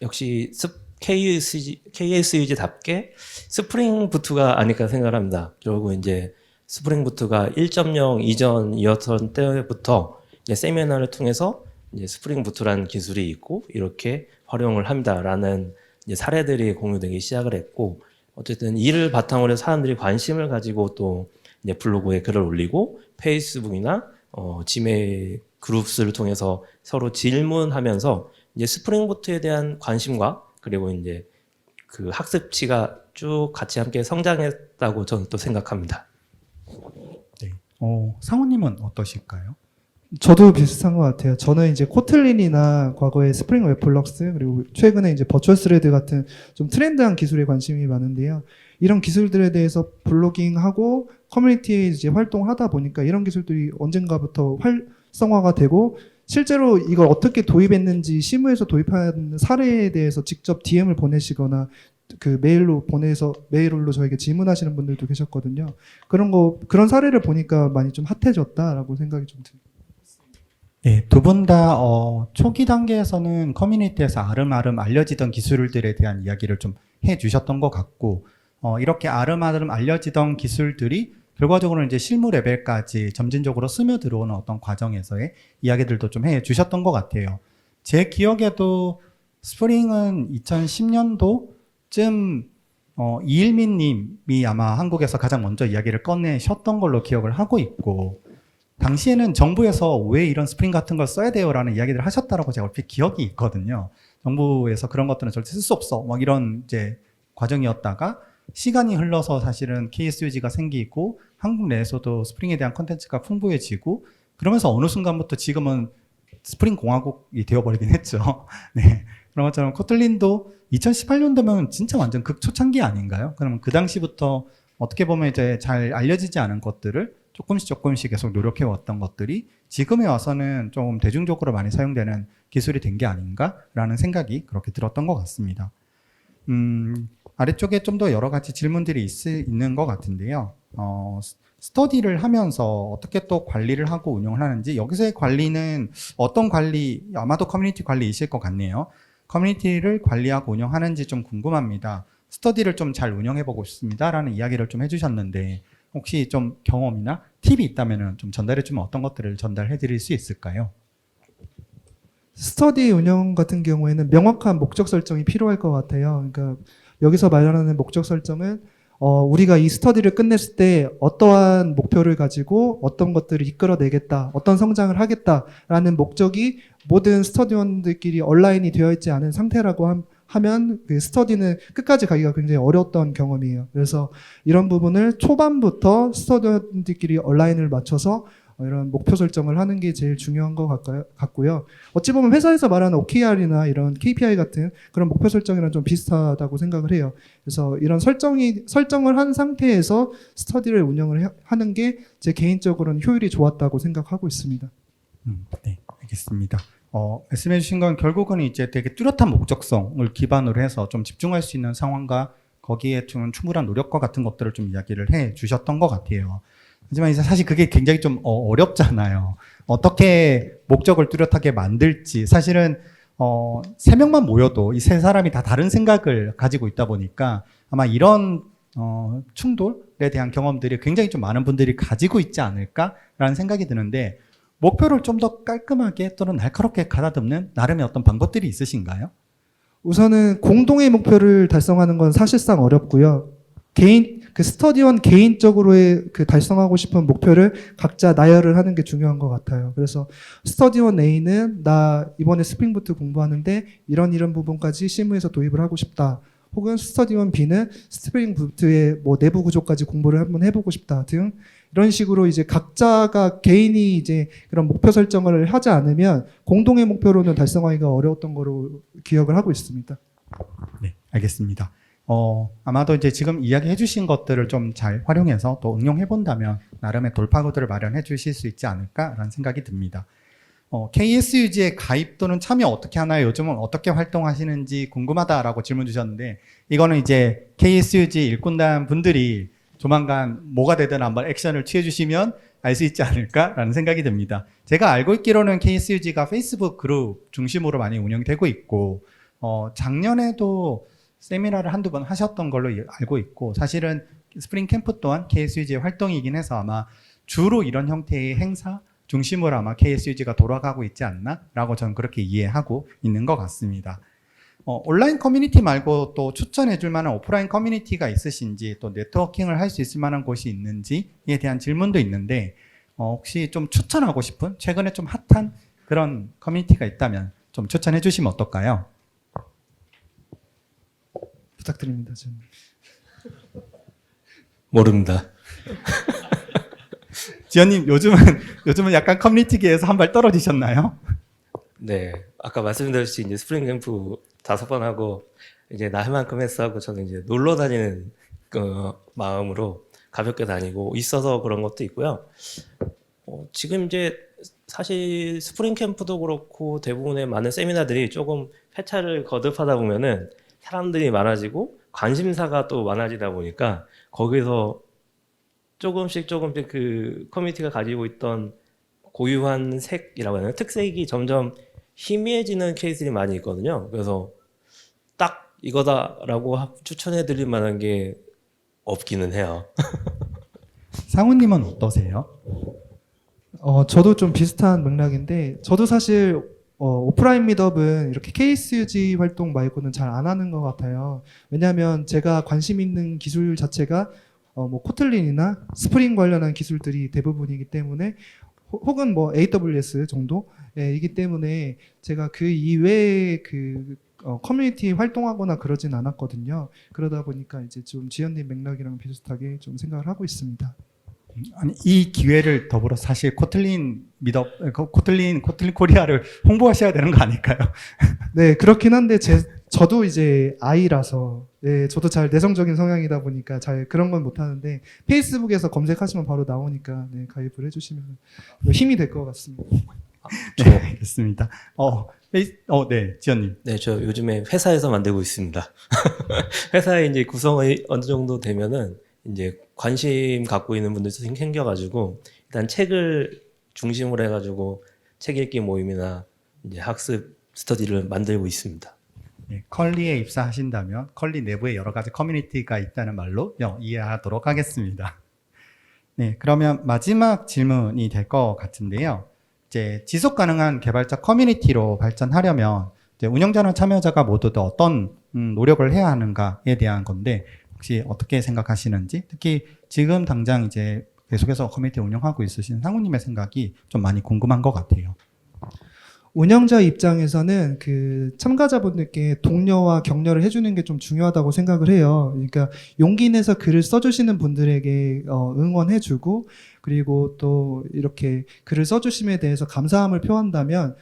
역시 KSUG답게 스프링 부트가 아닐까 생각을 합니다. 그리고 이제 스프링 부트가 1.0 이전이었던 때부터 이제 세미나를 통해서 이제 스프링 부트라는 기술이 있고 이렇게 활용을 합니다라는 이제 사례들이 공유되기 시작을 했고, 어쨌든 이를 바탕으로 해서 사람들이 관심을 가지고 또 이제 블로그에 글을 올리고 페이스북이나 지메일 그룹스를 통해서 서로 질문하면서 이제 스프링 부트에 대한 관심과 그리고 이제 그 학습치가 쭉 같이 함께 성장했다고 저는 또 생각합니다. 네. 상우님은 어떠실까요? 저도 비슷한 것 같아요. 저는 이제 코틀린이나 과거에 스프링 웹플럭스, 그리고 최근에 이제 버추얼 스레드 같은 좀 트렌드한 기술에 관심이 많은데요. 이런 기술들에 대해서 블로깅하고 커뮤니티에 이제 활동하다 보니까 이런 기술들이 언젠가부터 활성화가 되고, 실제로 이걸 어떻게 도입했는지 실무에서 도입한 사례에 대해서 직접 DM을 보내시거나 메일로 저에게 질문하시는 분들도 계셨거든요. 그런 사례를 보니까 많이 좀 핫해졌다라고 생각이 좀 듭니다. 네, 두 분 다 초기 단계에서는 커뮤니티에서 아름아름 알려지던 기술들에 대한 이야기를 좀 해주셨던 것 같고, 이렇게 아름아름 알려지던 기술들이 결과적으로는 이제 실무 레벨까지 점진적으로 스며들어오는 어떤 과정에서의 이야기들도 좀 해주셨던 것 같아요. 제 기억에도 스프링은 2010년도쯤 이일민 님이 아마 한국에서 가장 먼저 이야기를 꺼내셨던 걸로 기억을 하고 있고, 당시에는 정부에서 왜 이런 스프링 같은 걸 써야 돼요? 라는 이야기를 하셨다라고 제가 얼핏 기억이 있거든요. 정부에서 그런 것들은 절대 쓸 수 없어. 막 이런 이제 과정이었다가 시간이 흘러서 사실은 KSUG가 생기고 한국 내에서도 스프링에 대한 콘텐츠가 풍부해지고, 그러면서 어느 순간부터 지금은 스프링 공화국이 되어버리긴 했죠. 네. 그런 것처럼 코틀린도 2018년도면 진짜 완전 극초창기 아닌가요? 그러면 그 당시부터 어떻게 보면 이제 잘 알려지지 않은 것들을 조금씩 계속 노력해왔던 것들이 지금에 와서는 좀 대중적으로 많이 사용되는 기술이 된 게 아닌가라는 생각이 그렇게 들었던 것 같습니다. 아래쪽에 좀 더 여러 가지 질문들이 있는 것 같은데요. 스터디를 하면서 어떻게 또 관리를 하고 운영을 하는지, 여기서의 관리는 어떤 관리, 아마도 커뮤니티 관리이실 것 같네요. 커뮤니티를 관리하고 운영하는지 좀 궁금합니다. 스터디를 좀 잘 운영해보고 싶습니다라는 이야기를 좀 해주셨는데, 혹시 좀 경험이나 팁이 있다면 좀 전달해주면 어떤 것들을 전달해드릴 수 있을까요? 스터디 운영 같은 경우에는 명확한 목적 설정이 필요할 것 같아요. 그러니까 여기서 말하는 목적 설정은 우리가 이 스터디를 끝냈을 때 어떠한 목표를 가지고 어떤 것들을 이끌어내겠다, 어떤 성장을 하겠다라는 목적이 모든 스터디원들끼리 온라인이 되어 있지 않은 상태라고 하면 그 스터디는 끝까지 가기가 굉장히 어려웠던 경험이에요. 그래서 이런 부분을 초반부터 스터디원들끼리 온라인을 맞춰서 이런 목표 설정을 하는 게 제일 중요한 것 같고요. 어찌 보면 회사에서 말하는 OKR이나 이런 KPI 같은 그런 목표 설정이랑 좀 비슷하다고 생각을 해요. 그래서 이런 설정을 한 상태에서 스터디를 운영을 하는 게 제 개인적으로는 효율이 좋았다고 생각하고 있습니다. 네, 알겠습니다. 말씀해 주신 건 결국은 이제 되게 뚜렷한 목적성을 기반으로 해서 좀 집중할 수 있는 상황과 거기에 좀 충분한 노력과 같은 것들을 좀 이야기를 해 주셨던 것 같아요. 하지만 이제 사실 그게 굉장히 좀 어렵잖아요. 어떻게 목적을 뚜렷하게 만들지. 사실은 세 명만 모여도 이 세 사람이 다 다른 생각을 가지고 있다 보니까 아마 이런 충돌에 대한 경험들이 굉장히 좀 많은 분들이 가지고 있지 않을까라는 생각이 드는데, 목표를 좀 더 깔끔하게 또는 날카롭게 가다듬는 나름의 어떤 방법들이 있으신가요? 우선은 공동의 목표를 달성하는 건 사실상 어렵고요. 그 스터디원 개인적으로의 그 달성하고 싶은 목표를 각자 나열을 하는 게 중요한 것 같아요. 그래서 스터디원 A는 나 이번에 스프링부트 공부하는데 이런 부분까지 실무에서 도입을 하고 싶다. 혹은 스터디원 B는 스프링부트의 뭐 내부 구조까지 공부를 한번 해보고 싶다 등 이런 식으로 이제 각자가 개인이 이제 그런 목표 설정을 하지 않으면 공동의 목표로는 달성하기가 어려웠던 거로 기억을 하고 있습니다. 네, 알겠습니다. 아마도 이제 지금 이야기해 주신 것들을 좀 잘 활용해서 또 응용해 본다면 나름의 돌파구들을 마련해 주실 수 있지 않을까라는 생각이 듭니다. KSUG에 가입 또는 참여 어떻게 하나요? 요즘은 어떻게 활동하시는지 궁금하다라고 질문 주셨는데, 이거는 이제 KSUG 일꾼단 분들이 조만간 뭐가 되든 한번 액션을 취해 주시면 알 수 있지 않을까라는 생각이 듭니다. 제가 알고 있기로는 KSUG가 페이스북 그룹 중심으로 많이 운영되고 있고, 작년에도 세미나를 한두 번 하셨던 걸로 알고 있고, 사실은 스프링 캠프 또한 KSUG의 활동이긴 해서 아마 주로 이런 형태의 행사 중심으로 아마 KSUG가 돌아가고 있지 않나라고 저는 그렇게 이해하고 있는 것 같습니다. 온라인 커뮤니티 말고 또 추천해 줄 만한 오프라인 커뮤니티가 있으신지, 또 네트워킹을 할 수 있을 만한 곳이 있는지에 대한 질문도 있는데, 혹시 좀 추천하고 싶은 최근에 좀 핫한 그런 커뮤니티가 있다면 좀 추천해 주시면 어떨까요? 부탁드립니다. 모릅니다. 지연님, 요즘은 약간 커뮤니티계에서 한 발 떨어지셨나요? 네, 아까 말씀드렸듯이 이제 스프링 캠프 5번 하고 이제 나 할 만큼 했어 하고 저는 이제 놀러 다니는 그 마음으로 가볍게 다니고 있어서 그런 것도 있고요. 지금 이제 사실 스프링 캠프도 그렇고 대부분의 많은 세미나들이 조금 회차를 거듭하다 보면은 사람들이 많아지고 관심사가 또 많아지다 보니까 거기서 조금씩 그 커뮤니티가 가지고 있던 고유한 색이라고 하나요? 특색이 점점 희미해지는 케이스들이 많이 있거든요. 그래서 딱 이거다라고 추천해 드릴 만한 게 없기는 해요. 상우님은 어떠세요? 저도 좀 비슷한 맥락인데, 저도 사실 오프라인 미드업은 이렇게 KSUG 활동 말고는 잘 안 하는 것 같아요. 왜냐하면 제가 관심 있는 기술 자체가 뭐 코틀린이나 스프링 관련한 기술들이 대부분이기 때문에, 혹은 뭐 AWS 정도이기 때문에 제가 그 이외에 그 커뮤니티 활동하거나 그러진 않았거든요. 그러다 보니까 이제 좀 지연님 맥락이랑 비슷하게 좀 생각을 하고 있습니다. 아니, 이 기회를 더불어 사실 코틀린 코틀린 코리아를 홍보하셔야 되는 거 아닐까요? 네, 그렇긴 한데 저도 이제 아이라서, 네, 저도 잘 내성적인 성향이다 보니까 잘 그런 건 못하는데, 페이스북에서 검색하시면 바로 나오니까, 네, 가입을 해주시면 힘이 될 것 같습니다. 네, 알겠습니다. 네, 지연님. 네, 저 요즘에 회사에서 만들고 있습니다. 회사에 이제 구성이 어느 정도 되면은 이제 관심 갖고 있는 분들도 생겨가지고 일단 책을 중심으로 해가지고 책 읽기 모임이나 이제 학습 스터디를 만들고 있습니다. 예, 컬리에 입사하신다면 컬리 내부에 여러 가지 커뮤니티가 있다는 말로 이해하도록 하겠습니다. 네, 그러면 마지막 질문이 될 것 같은데요. 이제 지속 가능한 개발자 커뮤니티로 발전하려면 이제 운영자나 참여자가 모두 다 어떤 노력을 해야 하는가에 대한 건데 혹시 어떻게 생각하시는지, 특히 지금 당장 이제 계속해서 커뮤니티 운영하고 있으신 상우님의 생각이 좀 많이 궁금한 것 같아요. 운영자 입장에서는 그 참가자분들께 독려와 격려를 해주는 게 좀 중요하다고 생각을 해요. 그러니까 용기 내서 글을 써주시는 분들에게 응원해주고, 그리고 또 이렇게 글을 써주심에 대해서 감사함을 표한다면,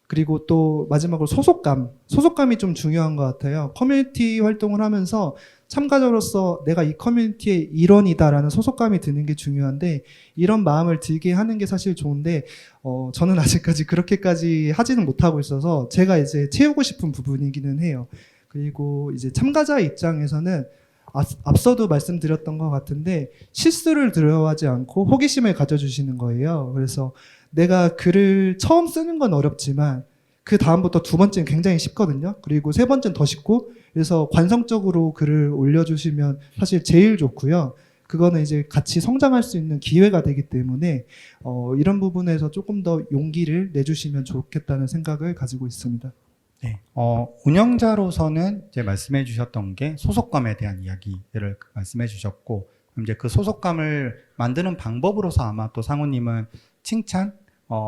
그리고 또 마지막으로 소속감이 좀 중요한 것 같아요. 커뮤니티 활동을 하면서 참가자로서 내가 이 커뮤니티의 일원이다라는 소속감이 드는 게 중요한데, 이런 마음을 들게 하는 게 사실 좋은데 저는 아직까지 그렇게까지 하지는 못하고 있어서 제가 이제 채우고 싶은 부분이기는 해요. 그리고 이제 참가자 입장에서는 앞서도 말씀드렸던 것 같은데 실수를 두려워하지 않고 호기심을 가져주시는 거예요. 그래서 내가 글을 처음 쓰는 건 어렵지만 그 다음부터 두 번째는 굉장히 쉽거든요. 그리고 세 번째는 더 쉽고, 그래서 관성적으로 글을 올려주시면 사실 제일 좋고요. 그거는 이제 같이 성장할 수 있는 기회가 되기 때문에 이런 부분에서 조금 더 용기를 내주시면 좋겠다는 생각을 가지고 있습니다. 네, 운영자로서는 이제 말씀해 주셨던 게 소속감에 대한 이야기를 말씀해 주셨고, 이제 그 소속감을 만드는 방법으로서 아마 또 상우님은 칭찬,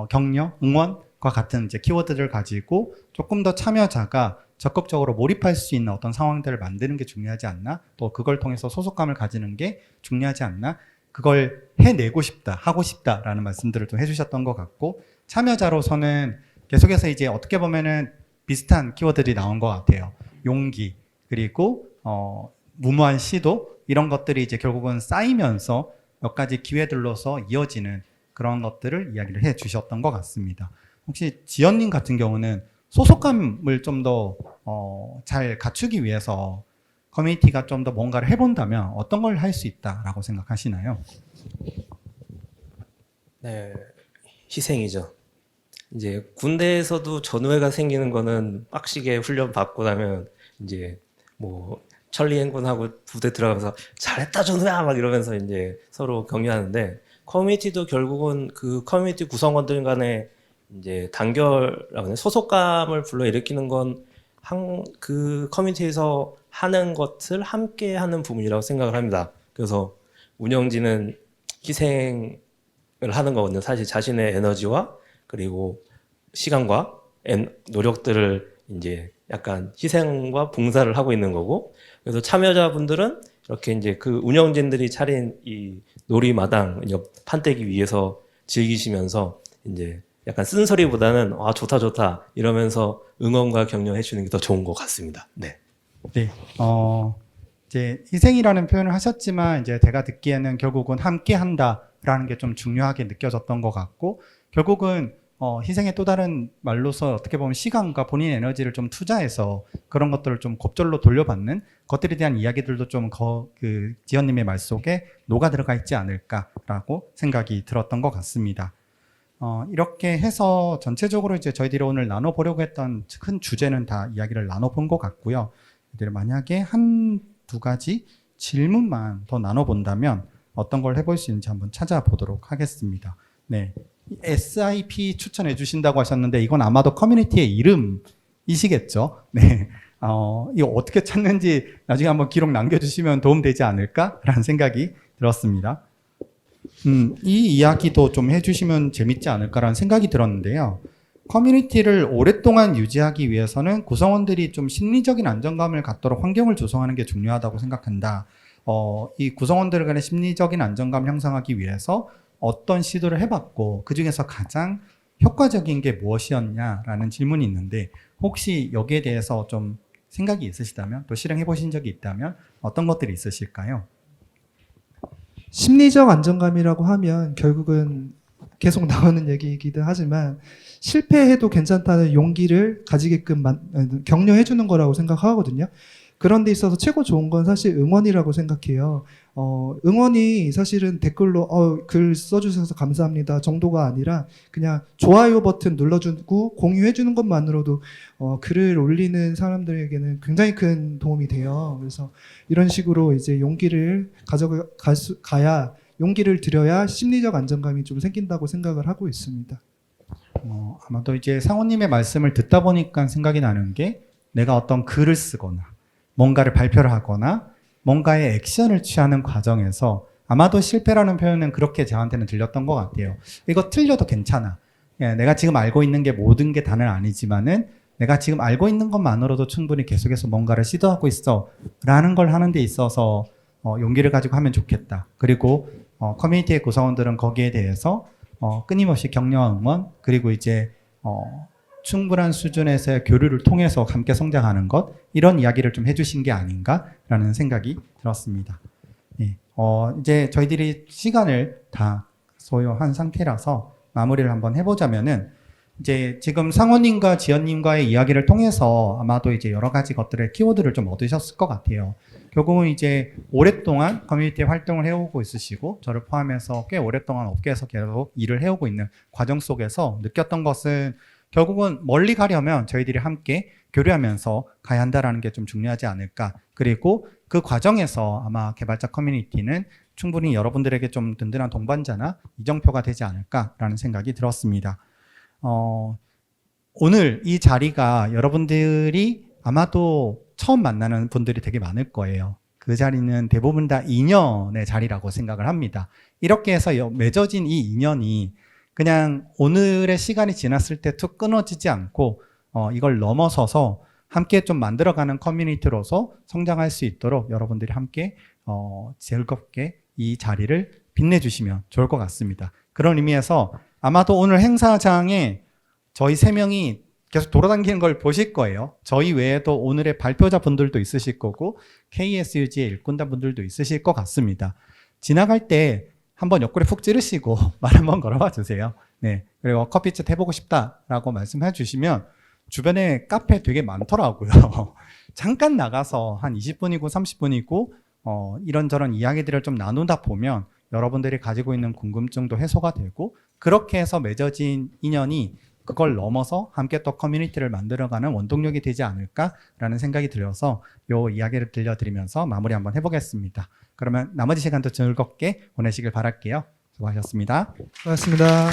격려, 응원과 같은 이제 키워드를 가지고 조금 더 참여자가 적극적으로 몰입할 수 있는 어떤 상황들을 만드는 게 중요하지 않나? 또 그걸 통해서 소속감을 가지는 게 중요하지 않나? 그걸 해내고 싶다, 하고 싶다라는 말씀들을 좀 해주셨던 것 같고, 참여자로서는 계속해서 이제 어떻게 보면은 비슷한 키워드들이 나온 것 같아요. 용기, 그리고 무모한 시도, 이런 것들이 이제 결국은 쌓이면서 몇 가지 기회들로서 이어지는 그런 것들을 이야기를 해 주셨던 것 같습니다. 혹시 지연님 같은 경우는 소속감을 좀 더 잘 갖추기 위해서 커뮤니티가 좀 더 뭔가를 해본다면 어떤 걸 할 수 있다라고 생각하시나요? 네, 희생이죠. 이제 군대에서도 전우회가 생기는 거는 빡시게 훈련 받고 나면 이제 뭐 천리행군하고 부대 들어가면서 잘했다 전우야 막 이러면서 이제 서로 격려하는데, 커뮤니티도 결국은 그 커뮤니티 구성원들 간에 이제 단결하거나 소속감을 불러일으키는 건 그 커뮤니티에서 하는 것을 함께 하는 부분이라고 생각을 합니다. 그래서 운영진은 희생을 하는 거거든요. 사실 자신의 에너지와 그리고 시간과 노력들을 이제 약간 희생과 봉사를 하고 있는 거고, 그래서 참여자분들은 이렇게 이제 그 운영진들이 차린 이 놀이마당 판때기 위에서 즐기시면서 이제 약간 쓴소리보다는 아 좋다 좋다 이러면서 응원과 격려해 주는 게 더 좋은 것 같습니다. 네. 네, 이제 희생이라는 표현을 하셨지만 이제 제가 듣기에는 결국은 함께 한다라는 게 좀 중요하게 느껴졌던 것 같고, 결국은 희생의 또 다른 말로서 어떻게 보면 시간과 본인의 에너지를 좀 투자해서 그런 것들을 좀 곱절로 돌려받는 것들에 대한 이야기들도 좀 그 지연님의 말 속에 녹아 들어가 있지 않을까라고 생각이 들었던 것 같습니다. 이렇게 해서 전체적으로 이제 저희들이 오늘 나눠보려고 했던 큰 주제는 다 이야기를 나눠본 것 같고요. 만약에 한두 가지 질문만 더 나눠본다면 어떤 걸 해볼 수 있는지 한번 찾아보도록 하겠습니다. 네, SIP 추천해 주신다고 하셨는데 이건 아마도 커뮤니티의 이름이시겠죠? 네, 이거 어떻게 찾는지 나중에 한번 기록 남겨주시면 도움되지 않을까라는 생각이 들었습니다. 이 이야기도 좀 해주시면 재밌지 않을까라는 생각이 들었는데요. 커뮤니티를 오랫동안 유지하기 위해서는 구성원들이 좀 심리적인 안정감을 갖도록 환경을 조성하는 게 중요하다고 생각한다. 이 구성원들 간의 심리적인 안정감을 형성하기 위해서 어떤 시도를 해봤고 그 중에서 가장 효과적인 게 무엇이었냐라는 질문이 있는데, 혹시 여기에 대해서 좀 생각이 있으시다면, 또 실행해 보신 적이 있다면 어떤 것들이 있으실까요? 심리적 안정감이라고 하면 결국은 계속 나오는 얘기이기도 하지만 실패해도 괜찮다는 용기를 가지게끔 격려해 주는 거라고 생각하거든요. 그런 데 있어서 최고 좋은 건 사실 응원이라고 생각해요. 응원이 사실은 댓글로 글 써주셔서 감사합니다 정도가 아니라 그냥 좋아요 버튼 눌러주고 공유해주는 것만으로도 글을 올리는 사람들에게는 굉장히 큰 도움이 돼요. 그래서 이런 식으로 이제 용기를 가야 용기를 들여야 심리적 안정감이 좀 생긴다고 생각을 하고 있습니다. 아마도 이제 상호님의 말씀을 듣다 보니까 생각이 나는 게 내가 어떤 글을 쓰거나 뭔가를 발표를 하거나 뭔가의 액션을 취하는 과정에서 아마도 실패라는 표현은 그렇게 저한테는 들렸던 것 같아요. 이거 틀려도 괜찮아. 예, 내가 지금 알고 있는 게 모든 게 다는 아니지만은 내가 지금 알고 있는 것만으로도 충분히 계속해서 뭔가를 시도하고 있어 라는 걸 하는 데 있어서 용기를 가지고 하면 좋겠다. 그리고 커뮤니티의 구성원들은 거기에 대해서 끊임없이 격려와 응원 그리고 이제 충분한 수준에서의 교류를 통해서 함께 성장하는 것 이런 이야기를 좀 해주신 게 아닌가라는 생각이 들었습니다. 예, 이제 저희들이 시간을 다 소요한 상태라서 마무리를 한번 해보자면은 이제 지금 상호님과 지연님과의 이야기를 통해서 아마도 이제 여러 가지 것들의 키워드를 좀 얻으셨을 것 같아요. 결국은 이제 오랫동안 커뮤니티 활동을 해오고 있으시고 저를 포함해서 꽤 오랫동안 업계에서 계속 일을 해오고 있는 과정 속에서 느꼈던 것은 결국은 멀리 가려면 저희들이 함께 교류하면서 가야 한다는 게 좀 중요하지 않을까. 그리고 그 과정에서 아마 개발자 커뮤니티는 충분히 여러분들에게 좀 든든한 동반자나 이정표가 되지 않을까라는 생각이 들었습니다. 오늘 이 자리가 여러분들이 아마도 처음 만나는 분들이 되게 많을 거예요. 그 자리는 대부분 다 인연의 자리라고 생각을 합니다. 이렇게 해서 맺어진 이 인연이 그냥 오늘의 시간이 지났을 때 툭 끊어지지 않고 이걸 넘어서서 함께 좀 만들어가는 커뮤니티로서 성장할 수 있도록 여러분들이 함께 즐겁게 이 자리를 빛내주시면 좋을 것 같습니다. 그런 의미에서 아마도 오늘 행사장에 저희 3명이 계속 돌아다니는 걸 보실 거예요. 저희 외에도 오늘의 발표자 분들도 있으실 거고 KSUG의 일꾼단 분들도 있으실 것 같습니다. 지나갈 때 한번 옆구리 푹 찌르시고 말 한번 걸어봐 주세요. 네. 그리고 커피챗 해보고 싶다라고 말씀해 주시면 주변에 카페 되게 많더라고요. 잠깐 나가서 한 20분이고 30분이고 이런저런 이야기들을 좀 나누다 보면 여러분들이 가지고 있는 궁금증도 해소가 되고 그렇게 해서 맺어진 인연이 그걸 넘어서 함께 또 커뮤니티를 만들어가는 원동력이 되지 않을까라는 생각이 들어서 이 이야기를 들려드리면서 마무리 한번 해보겠습니다. 그러면 나머지 시간도 즐겁게 보내시길 바랄게요. 수고하셨습니다. 고맙습니다.